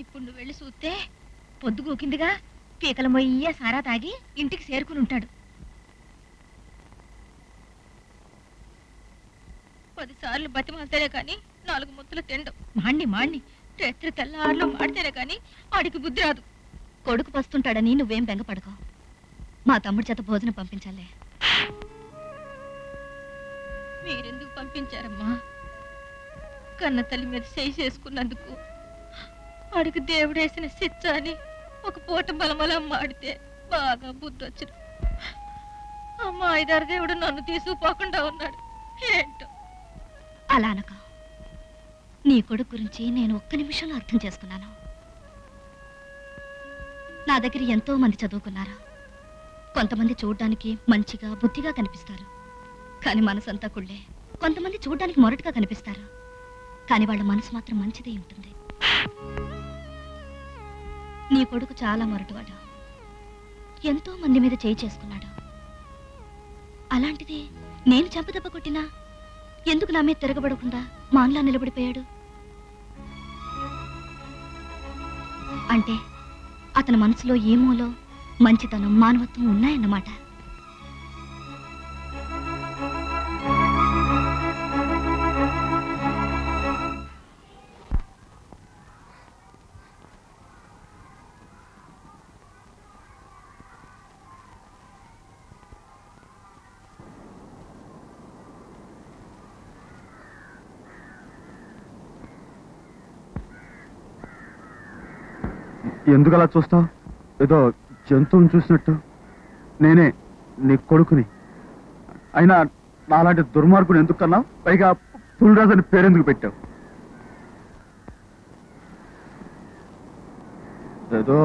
ఇప్పుడు నువ్వు వెళ్ళి చూస్తే పొద్దుగోకిందిగా పీకల మొయ్య సారా తాగి ఇంటికి చేరుకుని ఉంటాడు. 10 సార్లు బతిమాలితేనే కానీ 4 ముద్దలు తిండం. మాణ్ణి రాత్రి తెల్లారులు మాడితేనే కానీ వాడికి బుద్ధి రాదు. కొడుకు పస్తుంటాడని నువ్వేం బెంగపడకో. మా తమ్ముడి చేత భోజనం పంపించాలే. మీరెందుకు పంపించారమ్మా? కన్న తల్లి మీద చేయి చేసుకున్నందుకు వాడికి దేవుడేసిన శిక్ష అని ఒక పూట బలమలం మాడితే బాగా బుద్ధి వచ్చిన అమ్మ 5-6 దేవుడు నన్ను తీసుకుపోకుండా ఉన్నాడు. ఏంటో అలా అనక. నీ కొడుకు గురించి నేను ఒక్క నిమిషంలో అర్థం చేసుకున్నాను. నా దగ్గర ఎంతో మంది చదువుకున్నారు. కొంతమంది చూడ్డానికి మంచిగా బుద్ధిగా కనిపిస్తారు, కానీ మనసంతా కుళ్ళే. కొంతమంది చూడ్డానికి మొరటుగా కనిపిస్తారు, కానీ వాళ్ళ మనసు మాత్రం మంచిదే ఉంటుంది. నీ కొడుకు చాలా మొరటువాడు, ఎంతో మంది మీద చేయి చేసుకున్నాడు. అలాంటిది నేను చెంపదెబ్బ కొట్టినా ఎందుకు నా మీద తిరగబడకుండా మాన్లా నిలబడిపోయాడు? అంటే అతని మనసులో ఏమోలో మంచితనం, మానవత్వం ఉన్నాయన్నమాట. ఎందుకు అలా చూస్తావు? ఏదో జంతువుని చూసినట్టు. నేనే నీ కొడుకుని. అయినా నాలాంటి దుర్మార్గుని ఎందుకు కన్నావు? పైగా పులిరాజు అని పేరెందుకు పెట్టావు? ఏదో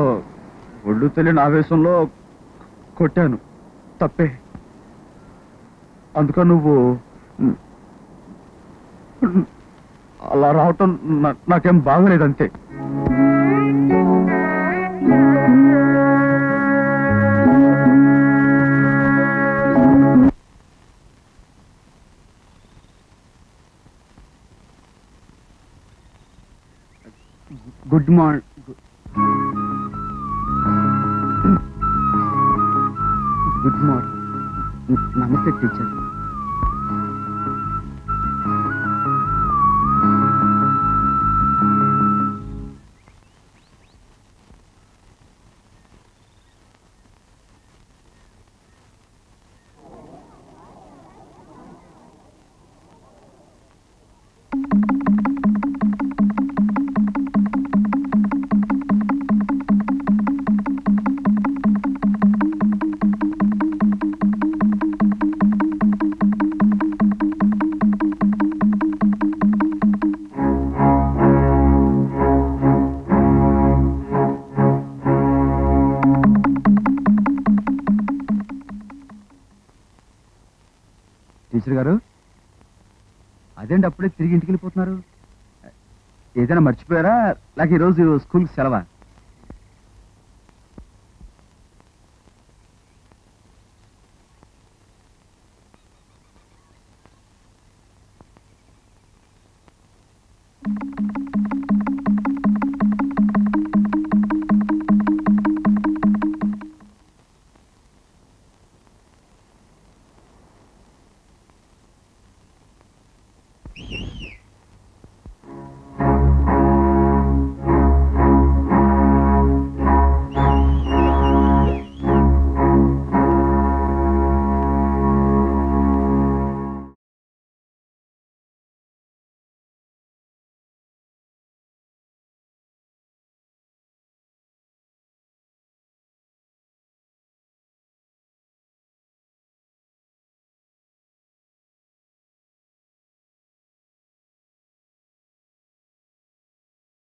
ఒళ్ళు తెలియని ఆవేశంలో కొట్టాను, తప్పే. అందుకని నువ్వు అలా రావటం నాకేం బాగలేదంతే. Good morning. Good morning. నమస్తే టీచర్. టీచర్ గారు, అదేంటి అప్పుడే తిరిగి ఇంటికి వెళ్ళిపోతున్నారు? ఏదైనా మర్చిపోయారా? లేక ఈరోజు స్కూల్కి సెలవా?